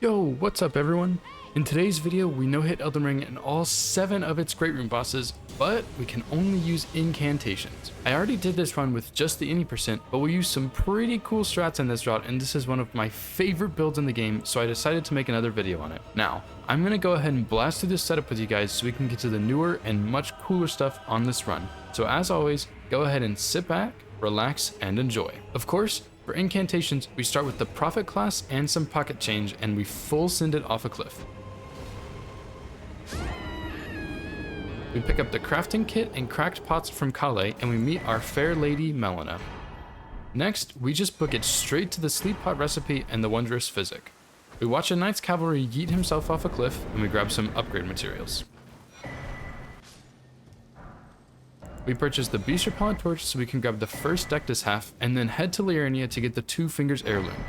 Yo, what's up everyone? In today's video, we no-hit Elden Ring and all 7 of its Great Rune bosses, but we can only use Incantations. I already did this run with just the Any%, but we used some pretty cool strats in this route, and this is one of my favorite builds in the game, so I decided to make another video on it. Now, I'm gonna go ahead and blast through this setup with you guys so we can get to the newer and much cooler stuff on this run. So as always, go ahead and sit back, relax, and enjoy. Of course, for Incantations, we start with the Prophet class and some pocket change, and we full send it off a cliff. We pick up the crafting kit and cracked pots from Kale, and we meet our fair lady Malenia. Next, we just book it straight to the sleep pot recipe and the wondrous physic. We watch a knight's cavalry yeet himself off a cliff, and we grab some upgrade materials. We purchase the Beast Repellent Torch so we can grab the first Dectus half, and then head to Malenia to get the 2 Fingers Heirloom.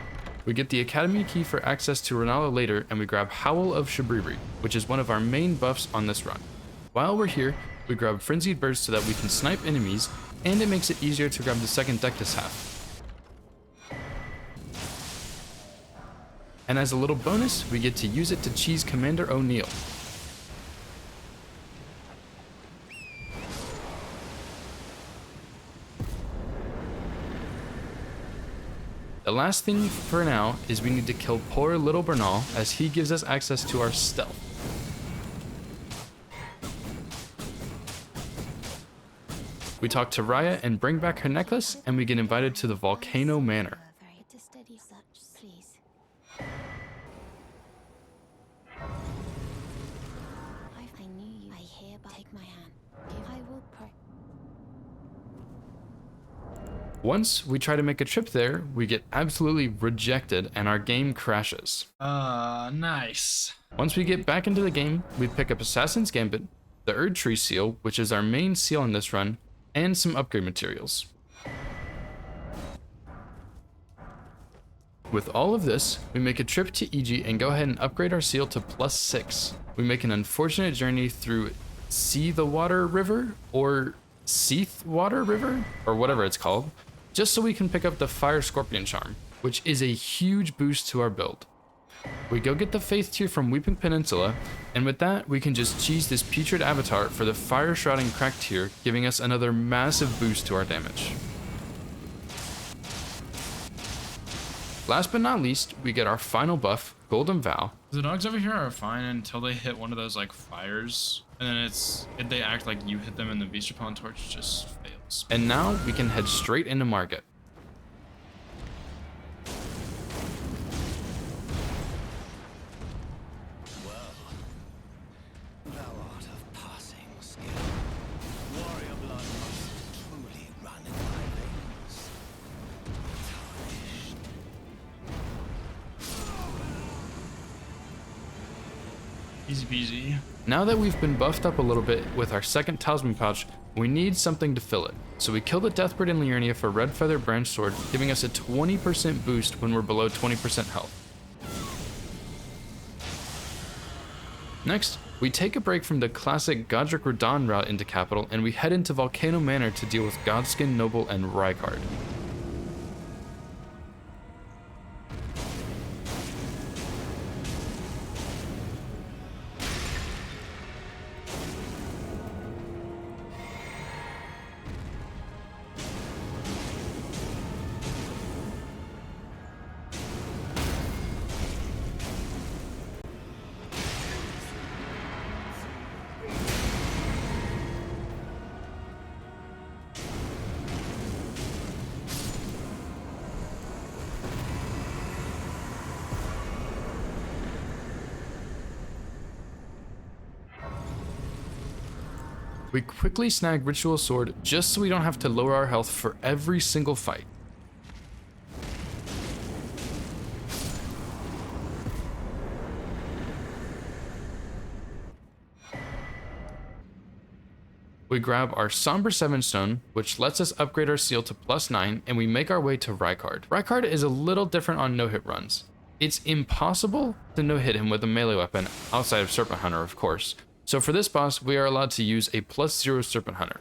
We get the Academy key for access to Rennala later, and we grab Howl of Shabriri, which is one of our main buffs on this run. While we're here, we grab Frenzied Burst so that we can snipe enemies, and it makes it easier to grab the second Dectus half. And as a little bonus, we get to use it to cheese Commander O'Neill. The last thing for now is we need to kill poor little Bernal, as he gives us access to our stealth. We talk to Raya and bring back her necklace, and we get invited to the Volcano Manor. Once we try to make a trip there, we get absolutely rejected and our game crashes. Nice. Once we get back into the game, we pick up Assassin's Gambit, the Erd Tree seal, which is our main seal in this run, and some upgrade materials. With all of this, we make a trip to EG and go ahead and upgrade our seal to +6. We make an unfortunate journey through See the Water River, or Seath Water River, or whatever it's called, just so we can pick up the Fire Scorpion Charm, which is a huge boost to our build. We go get the Faith Tear from Weeping Peninsula, and with that, we can just cheese this Putrid Avatar for the Fire Shrouding Crack Tier, giving us another massive boost to our damage. Last but not least, we get our final buff, Golden Vow. The dogs over here are fine until they hit one of those like fires, and then if they act like you hit them and the Beast Repellent Torch just fails. And now we can head straight into Margit. Easy peasy. Now that we've been buffed up a little bit with our second talisman pouch, we need something to fill it. So we kill the Deathbird in Liurnia for Red Feather Branch Sword, giving us a 20% boost when we're below 20% health. Next, we take a break from the classic Godrick Radahn route into Capital, and we head into Volcano Manor to deal with Godskin Noble and Rykard. We quickly snag Ritual Sword just so we don't have to lower our health for every single fight. We grab our Somber 7 Stone, which lets us upgrade our seal to +9, and we make our way to Rykard. Rykard is a little different on no-hit runs. It's impossible to no-hit him with a melee weapon, outside of Serpent Hunter of course. So for this boss, we are allowed to use a +0 Serpent Hunter.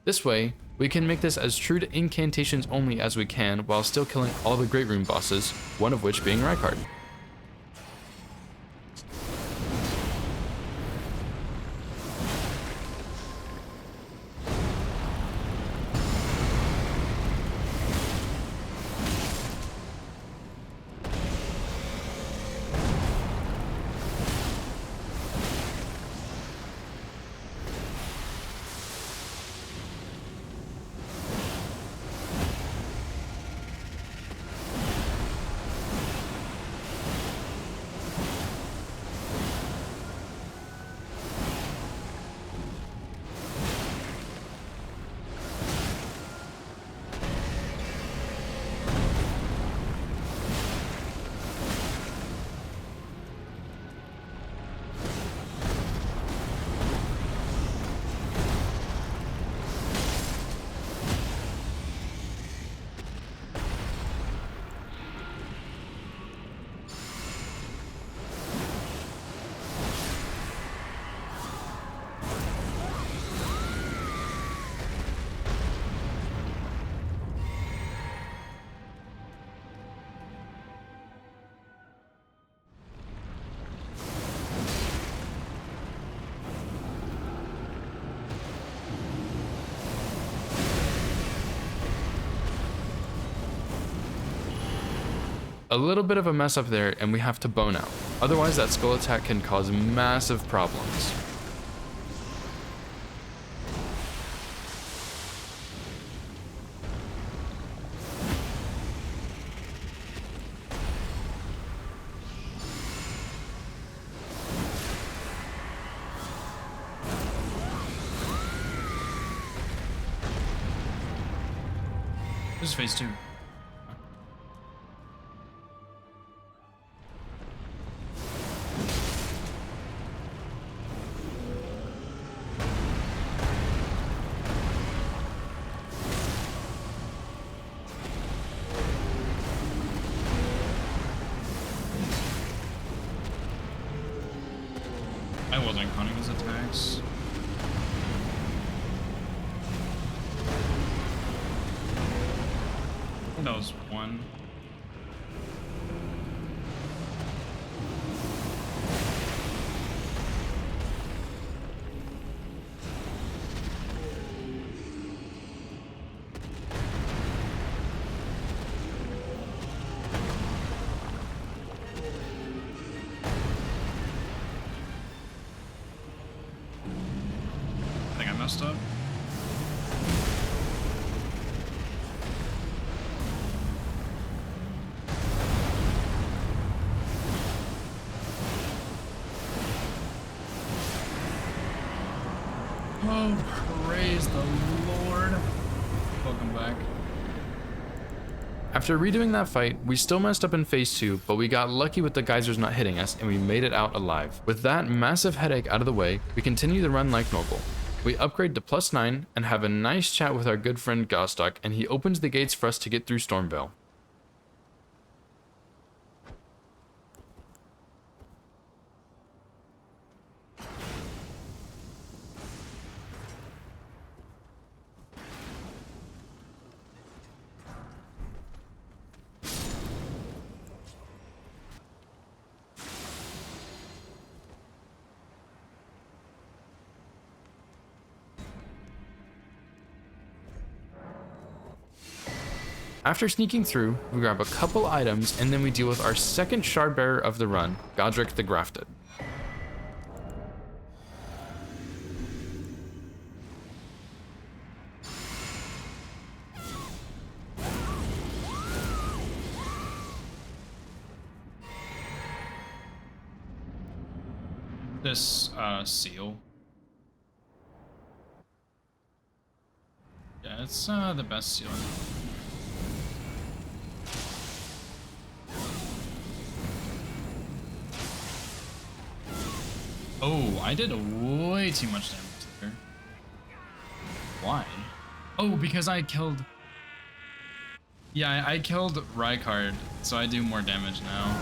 This way, we can make this as true to Incantations only as we can while still killing all the Great Rune bosses, one of which being Rykard. A little bit of a mess up there and we have to bone out. Otherwise that skull attack can cause massive problems. This is phase 2. I wasn't counting his attacks. That was one. I think I messed up. Oh, praise the Lord. Welcome back. After redoing that fight, we still messed up in phase 2, but we got lucky with the geysers not hitting us and we made it out alive. With that massive headache out of the way, we continue the run like normal. We upgrade to +9 and have a nice chat with our good friend Godskin, and he opens the gates for us to get through Stormveil. After sneaking through, we grab a couple items and then we deal with our second shard bearer of the run, Godrick the Grafted. This seal. Yeah, it's the best seal. Oh, I did way too much damage there. Why? Oh, because I killed... Yeah, I killed Rykard, so I do more damage now.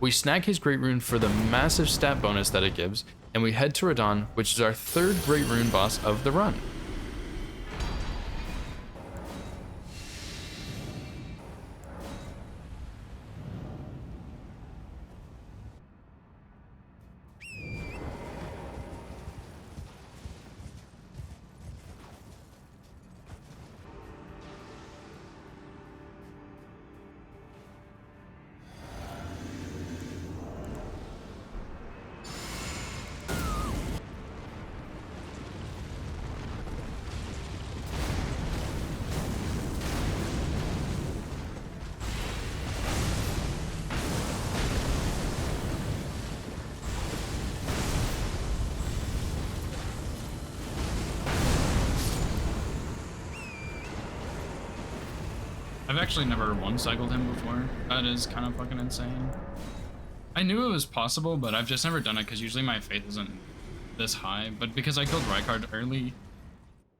We snag his Great Rune for the massive stat bonus that it gives, and we head to Radahn, which is our third Great Rune boss of the run. I've actually never one-cycled him before. That is kind of fucking insane. I knew it was possible, but I've just never done it because usually my faith isn't this high. But because I killed Rykard early,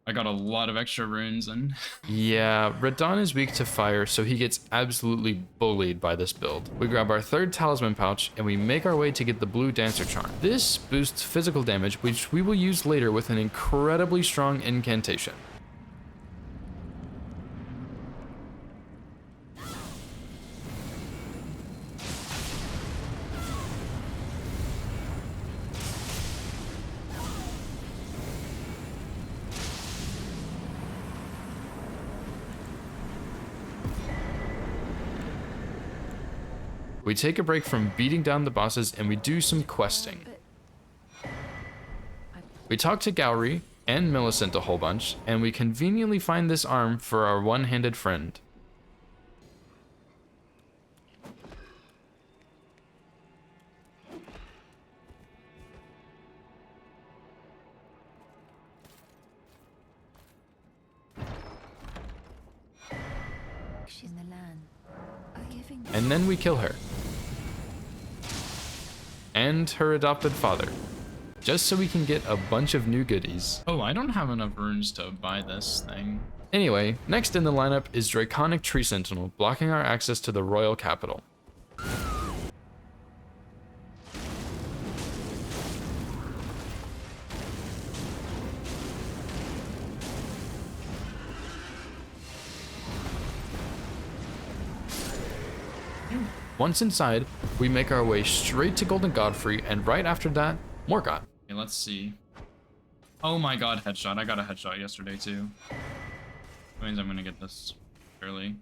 I got a lot of extra runes and... Yeah, Radahn is weak to fire, so he gets absolutely bullied by this build. We grab our third talisman pouch, and we make our way to get the blue dancer charm. This boosts physical damage, which we will use later with an incredibly strong incantation. we take a break from beating down the bosses and we do some questing. We talk to Gowry and Millicent a whole bunch, and we conveniently find this arm for our one-handed friend. And then we kill her. And her adopted father. Just so we can get a bunch of new goodies. Oh, I don't have enough runes to buy this thing. Anyway, next in the lineup is Draconic Tree Sentinel, blocking our access to the royal capital. Once inside, we make our way straight to Golden Godfrey, and right after that, Morgott. Okay, let's see. Oh my god, headshot. I got a headshot yesterday too. That means I'm gonna get this early.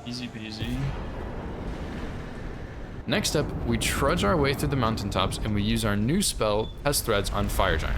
Easy peasy. Next up, we trudge our way through the mountaintops and we use our new spell, Pest Threads, on Fire Giant.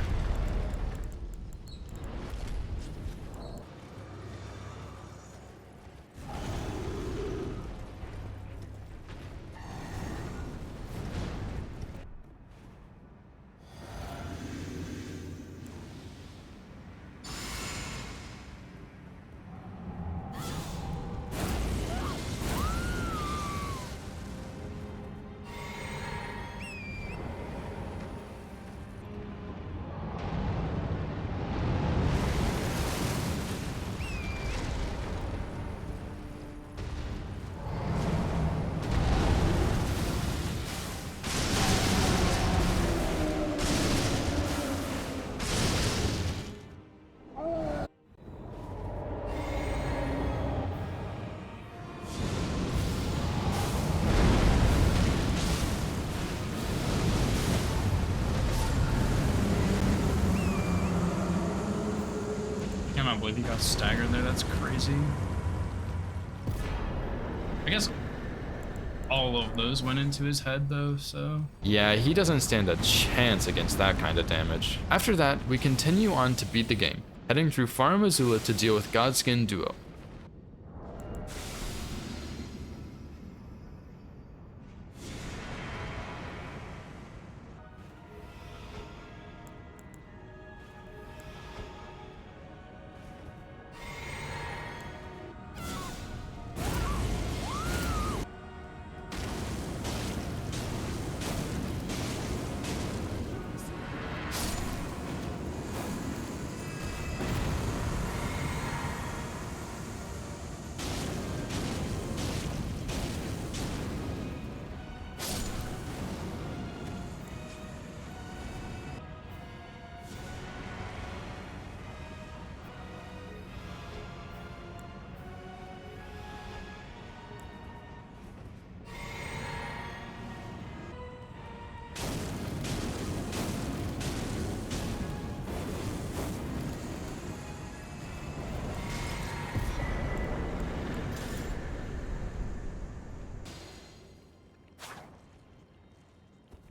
I can't believe he got staggered there. That's crazy. I guess all of those went into his head though, so. Yeah, he doesn't stand a chance against that kind of damage. After that, we continue on to beat the game, heading through Farum Azula to deal with Godskin Duo.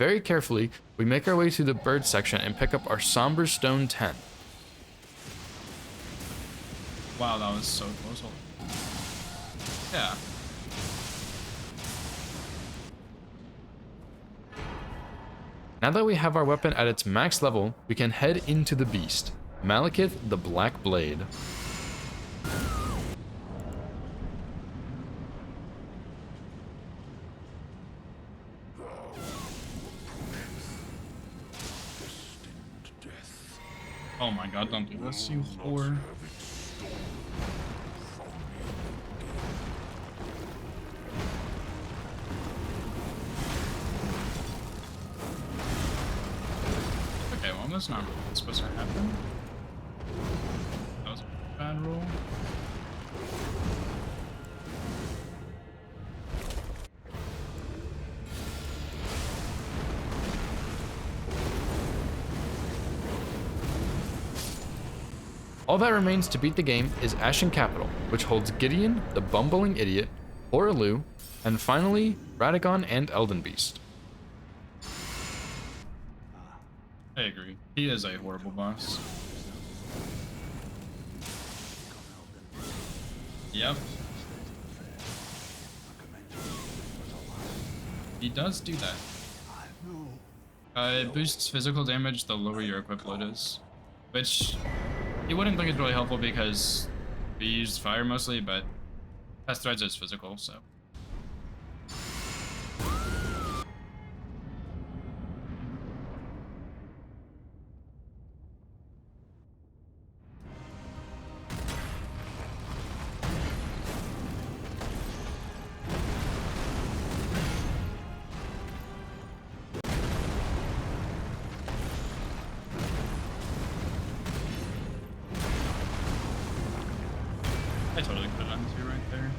Very carefully, we make our way through the bird section and pick up our somber stone tent. Wow, that was so close. Yeah. Now that we have our weapon at its max level, we can head into the beast, Maliketh the Black Blade. Oh my god, don't do this, you whore. Okay, well, that's not really supposed to happen. That was a bad roll. All that remains to beat the game is Ashen Capital, which holds Gideon, the bumbling idiot, Hoarah Loux, and finally, Radagon and Elden Beast. I agree. He is a horrible boss. Yep. He does do that. It boosts physical damage the lower your equip load is, which you wouldn't think is really helpful because we use fire mostly, but Pest Threads is physical, so. I totally could have done two right there.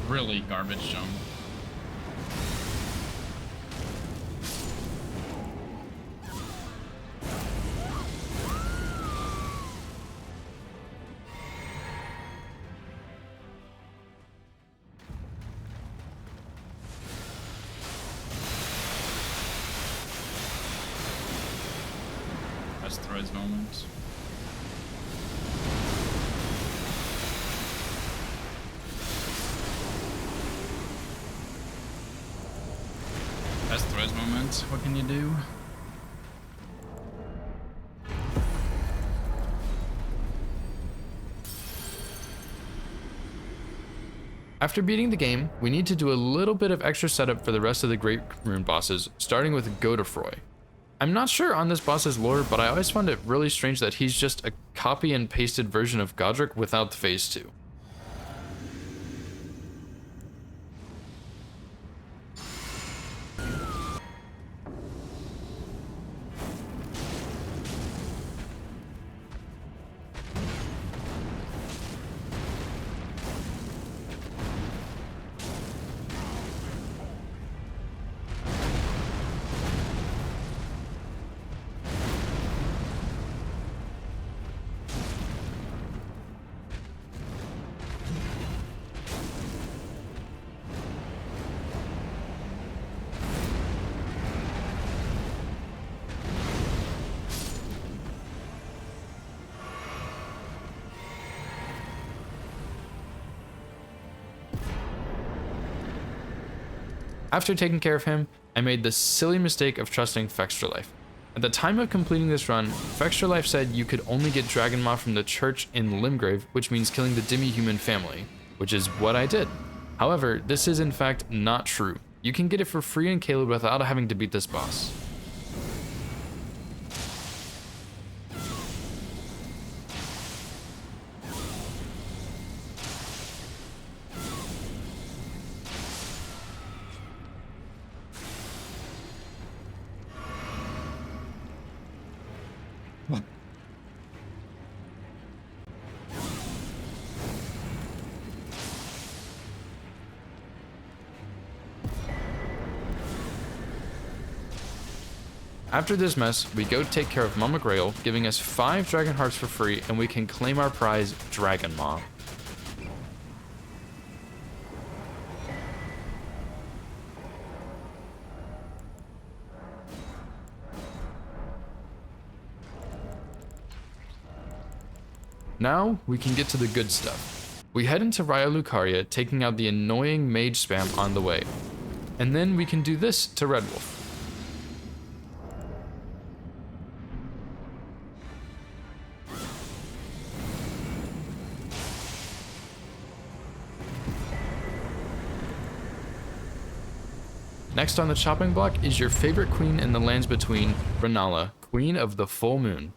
Really garbage jump. Best threads moment. Best threads moment. What can you do? After beating the game, we need to do a little bit of extra setup for the rest of the Great Rune bosses, starting with Godefroy. I'm not sure on this boss's lore, but I always found it really strange that he's just a copy and pasted version of Godrick without the phase 2. After taking care of him, I made the silly mistake of trusting Fextra Life. At the time of completing this run, Extra Life said you could only get Dragon Maw from the church in Limgrave, which means killing the Demi Human family, which is what I did. However, this is in fact not true. You can get it for free in Caelid without having to beat this boss. After this mess, we go take care of Mama Grail, giving us 5 Dragon Hearts for free, and we can claim our prize, Dragon Maw. Now, we can get to the good stuff. We head into Raya Lucaria, taking out the annoying mage spam on the way. And then we can do this to Red Wolf. Next on the chopping block is your favorite queen in the lands between, Rennala, Queen of the Full Moon.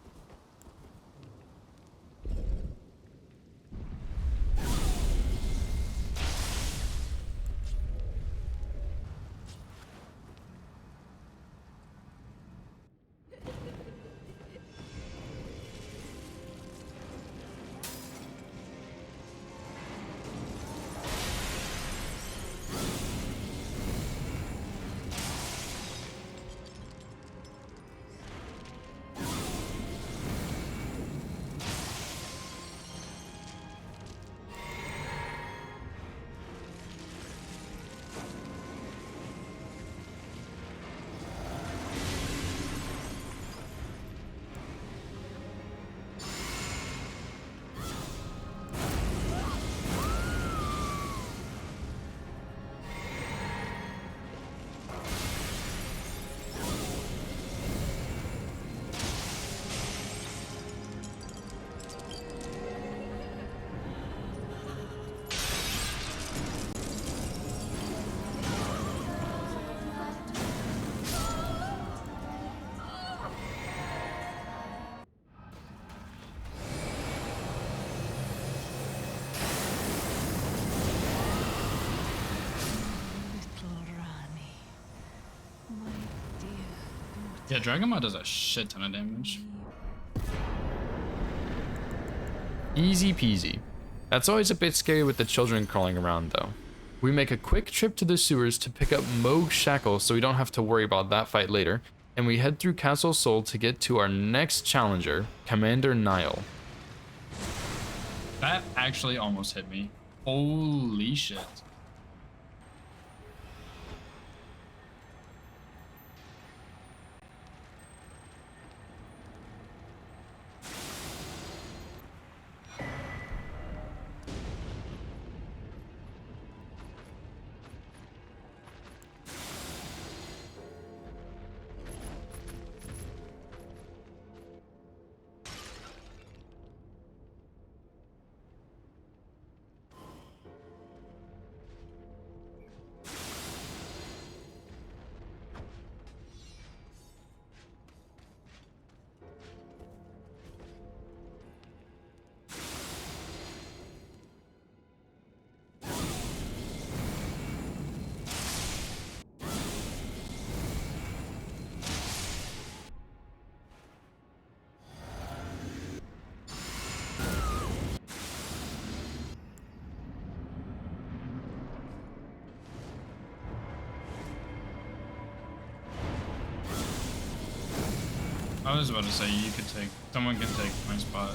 Yeah, Dragon Maw does a shit ton of damage. Easy peasy. That's always a bit scary with the children crawling around though. We make a quick trip to the sewers to pick up Mohg's shackle so we don't have to worry about that fight later, and we head through Castle Sol to get to our next challenger, Commander Niall. That actually almost hit me. Holy shit. I was about to say someone can take my spot.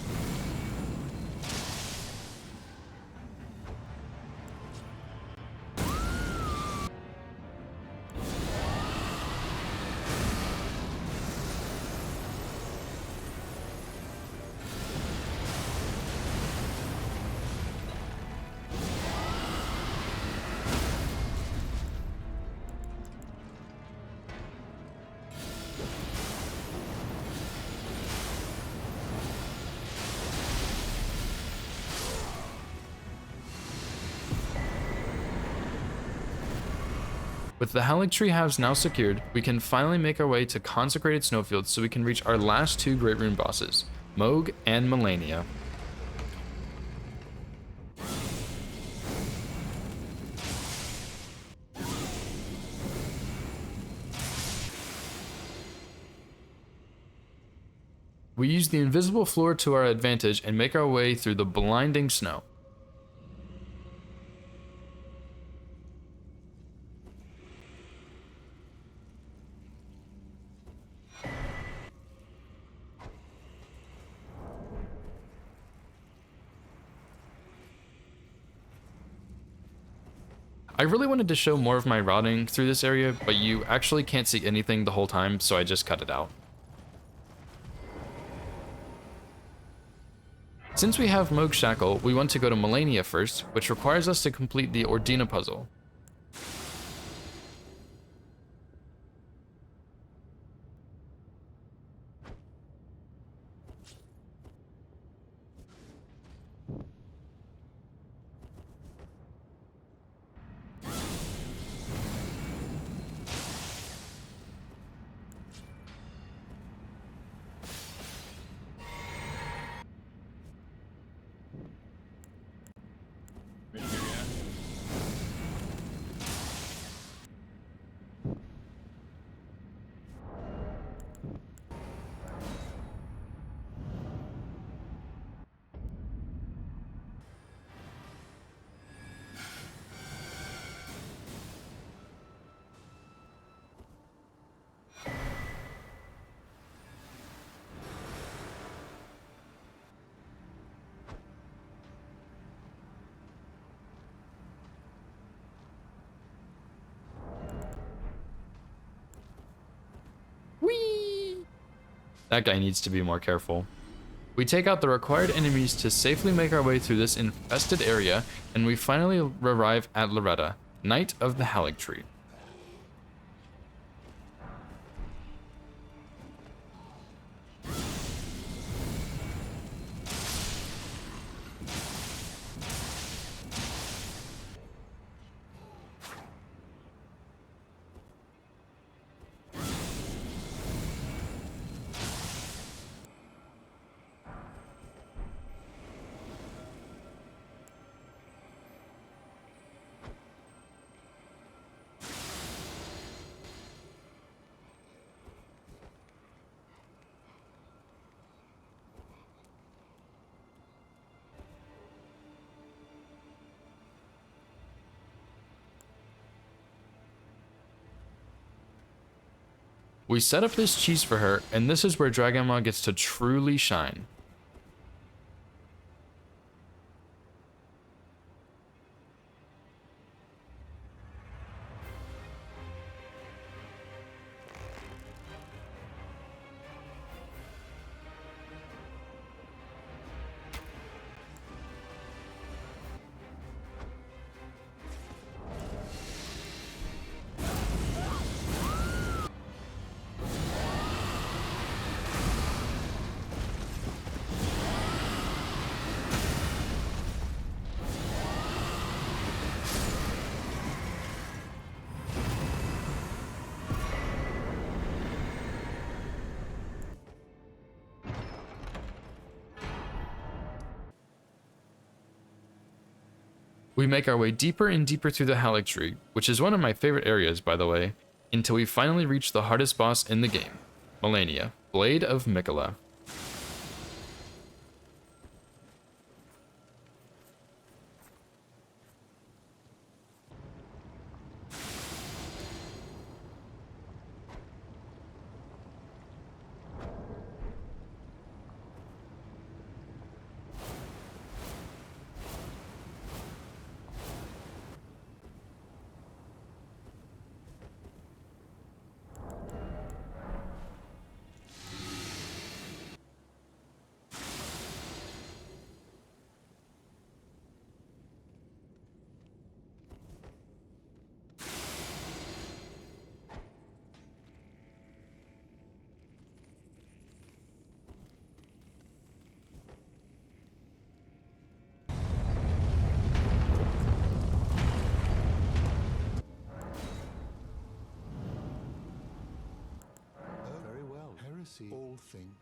With the Haligtree halves now secured, we can finally make our way to Consecrated Snowfields so we can reach our last two Great Rune bosses, Mohg and Malenia. We use the invisible floor to our advantage and make our way through the blinding snow. I really wanted to show more of my routing through this area, but you actually can't see anything the whole time, so I just cut it out. Since we have Mohg Shackle, we want to go to Malenia first, which requires us to complete the Ordina puzzle. Whee! That guy needs to be more careful. We take out the required enemies to safely make our way through this infested area, and we finally arrive at Loretta, Knight of the Haligtree. We set up this cheese for her, and this is where Dragonmaw gets to truly shine. We make our way deeper and deeper through the Haligtree, which is one of my favorite areas, by the way, until we finally reach the hardest boss in the game, Malenia, Blade of Mikola. see all things.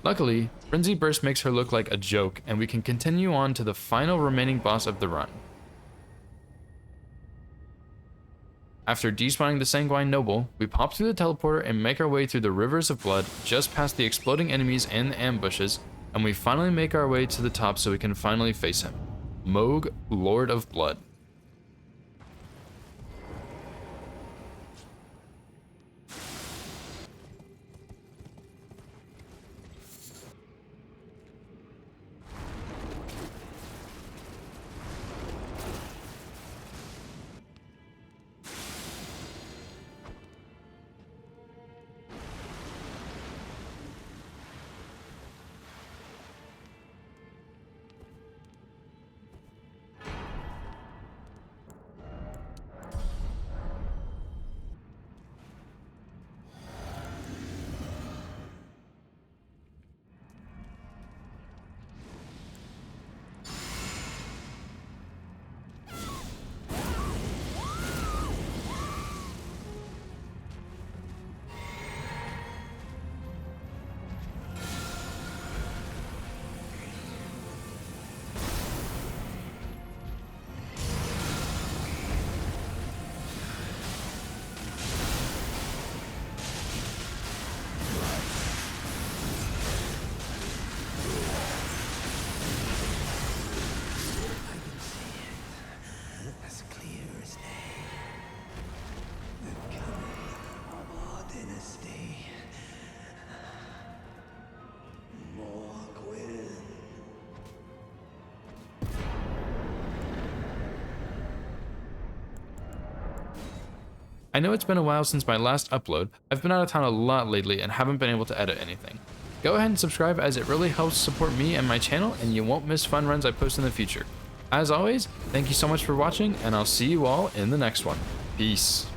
Luckily, Frenzy Burst makes her look like a joke, and we can continue on to the final remaining boss of the run. After despawning the Sanguine Noble, we pop through the teleporter and make our way through the rivers of blood, just past the exploding enemies and the ambushes, and we finally make our way to the top so we can finally face him. Mohg, Lord of Blood. I know it's been a while since my last upload. I've been out of town a lot lately and haven't been able to edit anything. Go ahead and subscribe as it really helps support me and my channel, and you won't miss fun runs I post in the future. As always, thank you so much for watching, and I'll see you all in the next one. Peace.